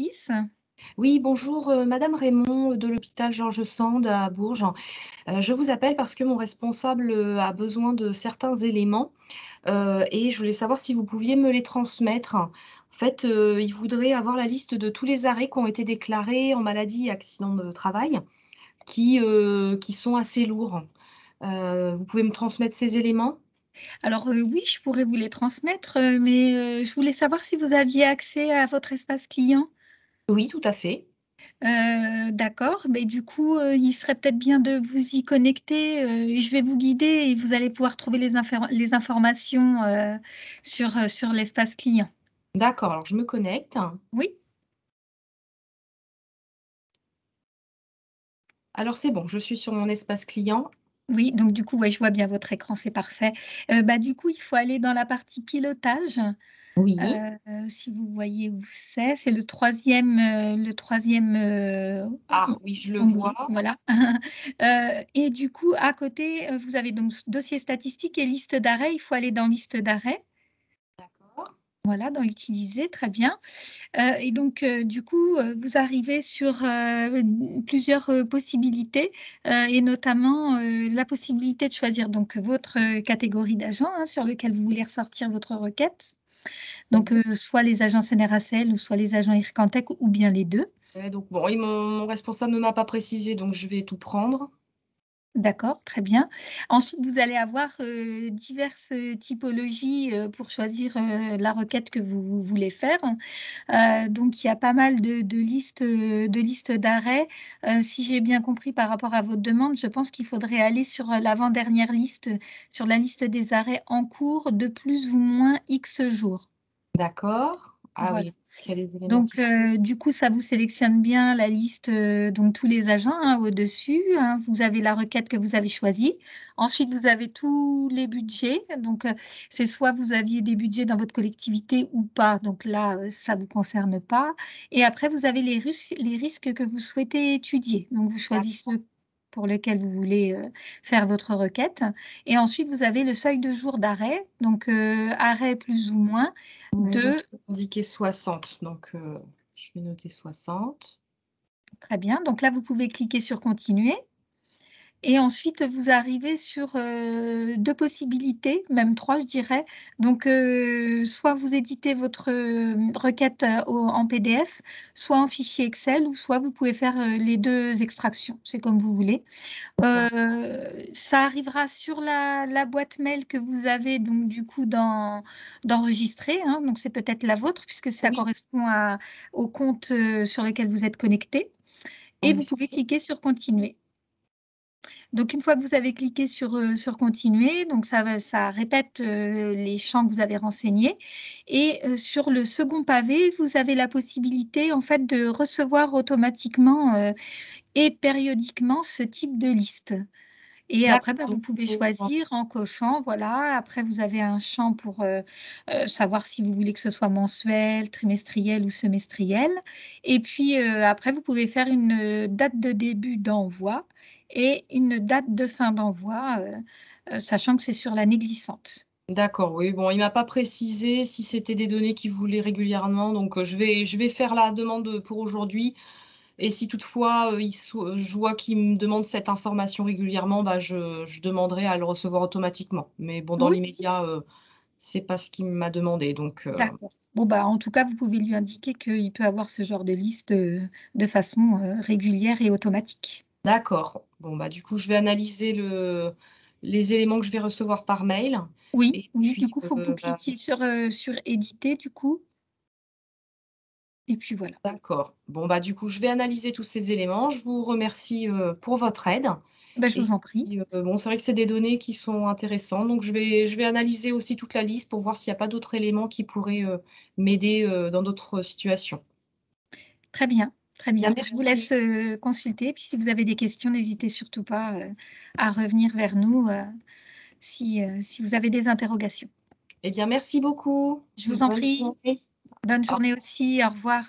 6. Oui, bonjour, madame Raymond, de l'hôpital George Sand à Bourges. Je vous appelle parce que mon responsable, a besoin de certains éléments, et je voulais savoir si vous pouviez me les transmettre. En fait, il voudrait avoir la liste de tous les arrêts qui ont été déclarés en maladie et accident de travail qui sont assez lourds. Vous pouvez me transmettre ces éléments? Alors, oui, je pourrais vous les transmettre, mais, je voulais savoir si vous aviez accès à votre espace client? Oui, tout à fait. D'accord, mais du coup, il serait peut-être bien de vous y connecter, et je vais vous guider et vous allez pouvoir trouver les informations, sur l'espace client. D'accord, alors je me connecte. Oui? Alors c'est bon, je suis sur mon espace client. Oui, donc du coup, ouais, je vois bien votre écran, c'est parfait. Bah, du coup, il faut aller dans la partie pilotage. Oui. Si vous voyez où c'est le troisième Ah oui, je le vois. onglet, voilà. Et du coup, à côté, vous avez donc dossier statistique et liste d'arrêts. Il faut aller dans liste d'arrêts, D'accord. voilà, dans utiliser, très bien. Et donc, du coup, vous arrivez sur, plusieurs, possibilités, et notamment, la possibilité de choisir donc votre, catégorie d'agent, hein, sur lequel vous voulez ressortir votre requête. Donc, Oui. soit les agents CNRACL ou soit les agents Ircantec ou bien les 2. Ouais, donc bon, et mon responsable ne m'a pas précisé, donc je vais tout prendre. D'accord, très bien. Ensuite, vous allez avoir, diverses, typologies, pour choisir, la requête que vous voulez faire. Donc il y a pas mal de listes d'arrêts. Si j'ai bien compris par rapport à votre demande, je pense qu'il faudrait aller sur, l'avant-dernière liste, sur la liste des arrêts en cours de plus ou moins X jours. D'accord. Ah Voilà. oui, il y a les éléments Donc, qui du coup, ça vous sélectionne bien la liste, donc tous les agents, hein, au-dessus, hein. Vous avez la requête que vous avez choisie. Ensuite, vous avez tous les budgets. Donc, c'est soit vous aviez des budgets dans votre collectivité ou pas. Donc là, ça ne vous concerne pas. Et après, vous avez les risques que vous souhaitez étudier. Donc, vous choisissez ceux pour lesquels vous voulez, faire votre requête. Et ensuite, vous avez le seuil de jours d'arrêt. Donc, arrêt plus ou moins ouais, donc de. il est indiqué 60, donc je vais noter 60. Très bien, donc là, vous pouvez cliquer sur continuer et ensuite vous arrivez sur, 2 possibilités, même 3 je dirais. Donc, soit vous éditez votre, requête, en PDF, soit en fichier Excel ou soit vous pouvez faire, les 2 extractions, c'est comme vous voulez. Ça arrivera sur la boîte mail que vous avez donc du coup d'enregistrer, hein, donc c'est peut-être la vôtre puisque ça Oui, correspond au compte, sur lequel vous êtes connecté. Et en vous pouvez effet. cliquer sur continuer. Donc une fois que vous avez cliqué sur continuer, donc ça répète, les champs que vous avez renseignés et sur le second pavé, vous avez la possibilité en fait de recevoir automatiquement, et périodiquement ce type de liste. Et après, D'accord, bah, vous donc pouvez faut choisir en cochant, voilà. Après, vous avez un champ pour, savoir si vous voulez que ce soit mensuel, trimestriel ou semestriel. Et puis, après, vous pouvez faire une, date de début d'envoi et une date de fin d'envoi, sachant que c'est sur l'année glissante. d'accord, oui, bon, il m'a pas précisé si c'était des données qu'il voulait régulièrement, donc je vais faire la demande, pour aujourd'hui, et si toutefois, je vois qu'il me demande cette information régulièrement, bah, je demanderai à le recevoir automatiquement. Mais bon, dans Oui, l'immédiat, c'est pas ce qu'il m'a demandé, donc d'accord. Bon, bah, en tout cas, vous pouvez lui indiquer qu'il peut avoir ce genre de liste, de façon, régulière et automatique. d'accord. Bon, bah, du coup, je vais analyser les éléments que je vais recevoir par mail, Oui, et oui, du puis, coup, il faut que vous bah, cliquiez sur éditer, du coup. Et puis voilà. d'accord. Bon, bah, du coup, je vais analyser tous ces éléments. Je vous remercie, pour votre aide, Bah, je et vous en prie. puis, bon, c'est vrai que c'est des données qui sont intéressantes, donc je vais analyser aussi toute la liste pour voir s'il y a pas d'autres éléments qui pourraient, m'aider, dans d'autres situations. Très bien, très Bien, bien. Je vous merci. laisse, consulter, puis si vous avez des questions, n'hésitez surtout pas, à revenir vers nous, si vous avez des interrogations. Eh bien, merci beaucoup. Je vous en Bonne prie. journée. Bonne Au journée aussi. Au revoir.